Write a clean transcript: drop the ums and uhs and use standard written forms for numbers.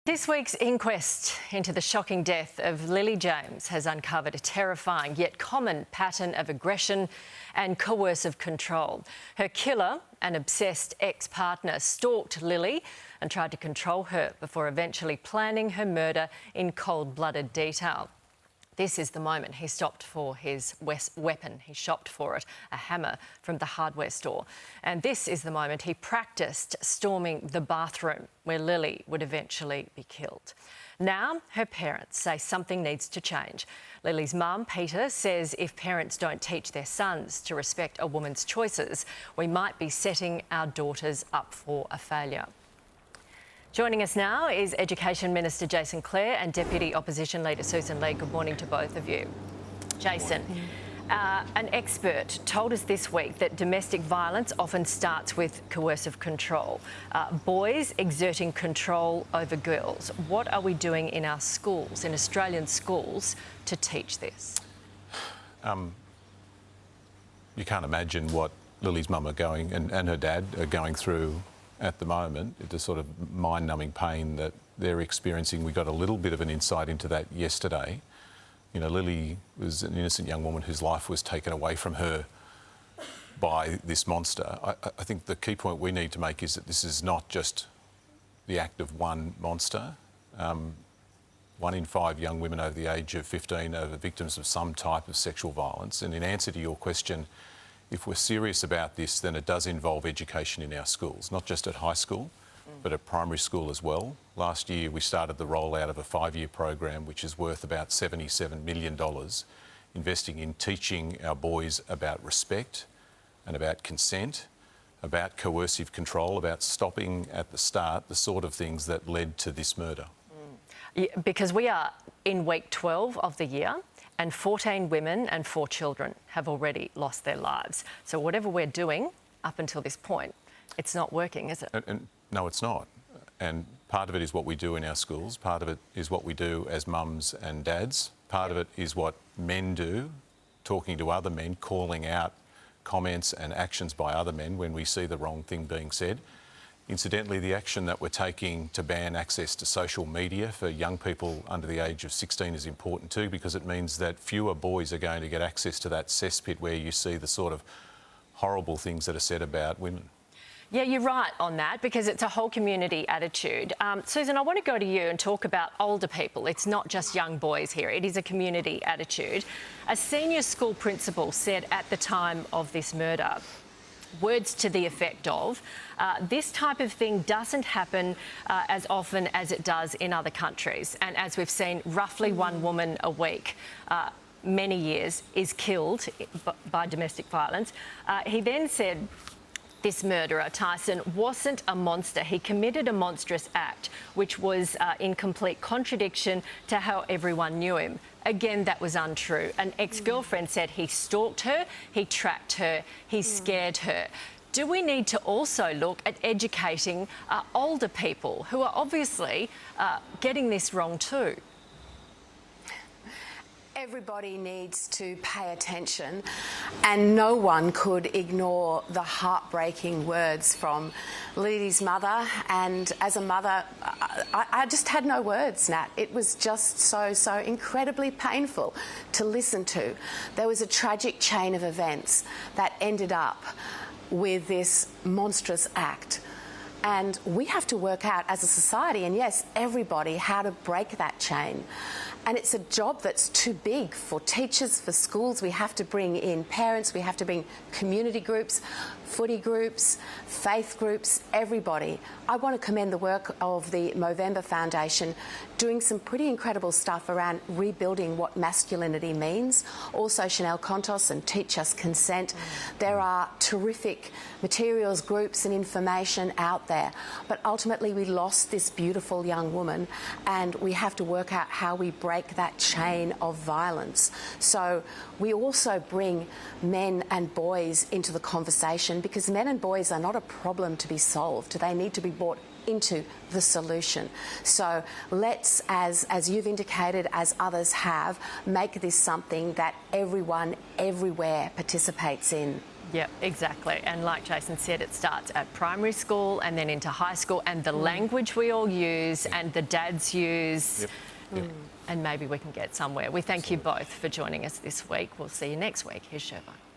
This week's inquest into the shocking death of Lilie James has uncovered a terrifying yet common pattern of aggression and coercive control. Her killer, an obsessed ex-partner, stalked Lilie and tried to control her before eventually planning her murder in cold-blooded detail. This is the moment he stopped for his weapon. He shopped for it, a hammer from the hardware store. And this is the moment he practised storming the bathroom where Lilie would eventually be killed. Now, her parents say something needs to change. Lilie's mum, Peter, says if parents don't teach their sons to respect a woman's choices, we might be setting our daughters up for a failure. Joining us now is Education Minister Jason Clare and Deputy Opposition Leader Sussan. Good morning to both of you. Jason, an expert told us this week that domestic violence often starts with coercive control, boys exerting control over girls. What are we doing in our schools, in Australian schools, to teach this? You can't imagine what Lilie's mum and her dad are going through at the moment. The sort of mind-numbing pain that they're experiencing. We got a little bit of an insight into that yesterday. You know, Lilie was an innocent young woman whose life was taken away from her by this monster. I think the key point we need to make is that this is not just the act of one monster. 1 in 5 young women over the age of 15 are the victims of some type of sexual violence. And in answer to your question, if we're serious about this, then it does involve education in our schools, not just at high school, but at primary school as well. Last year, we started the rollout of a 5-year program, which is worth about $77 million, investing in teaching our boys about respect and about consent, about coercive control, about stopping at the start the sort of things that led to this murder. Yeah, because we are in week 12 of the year, and 14 women and 4 children have already lost their lives. So whatever we're doing up until this point, it's not working, is it? No, it's not. And part of it is what we do in our schools. Part of it is what we do as mums and dads. Part of it is what men do, talking to other men, calling out comments and actions by other men when we see the wrong thing being said. Incidentally, the action that we're taking to ban access to social media for young people under the age of 16 is important too, because it means that fewer boys are going to get access to that cesspit where you see the sort of horrible things that are said about women. Yeah, you're right on that, because it's a whole community attitude. Sussan, I want to go to you and talk about older people. It's not just young boys here. It is a community attitude. A senior school principal said at the time of this murder, words to the effect of, this type of thing doesn't happen as often as it does in other countries. And as we've seen, roughly 1 woman a week, many years, is killed by domestic violence. He then said, this murderer, Tyson, wasn't a monster. He committed a monstrous act, which was in complete contradiction to how everyone knew him. Again, that was untrue. An ex-girlfriend said he stalked her, he tracked her, he scared her. Do we need to also look at educating older people who are obviously getting this wrong too? Everybody needs to pay attention, and no one could ignore the heartbreaking words from Lilie's mother. And as a mother, I just had no words, Nat. It was just so incredibly painful to listen to. There was a tragic chain of events that ended up with this monstrous act. And we have to work out as a society, and yes, everybody, how to break that chain. And it's a job that's too big for teachers, for schools. We have to bring in parents, we have to bring community groups, footy groups, faith groups, everybody. I want to commend the work of the Movember Foundation, doing some pretty incredible stuff around rebuilding what masculinity means. Also Chanel Contos and Teach Us Consent. There are terrific materials, groups and information out there. But ultimately we lost this beautiful young woman, and we have to work out how we break that chain of violence. So we also bring men and boys into the conversation, because men and boys are not a problem to be solved. They need to be brought into the solution. So let's, as you've indicated, as others have, make this something that everyone, everywhere participates in. Yeah, exactly. And like Jason said, it starts at primary school and then into high school, and the language we all use and the dads use. Yep. And maybe we can get somewhere. We thank you both for joining us this week. We'll see you next week. Here's Sherbo.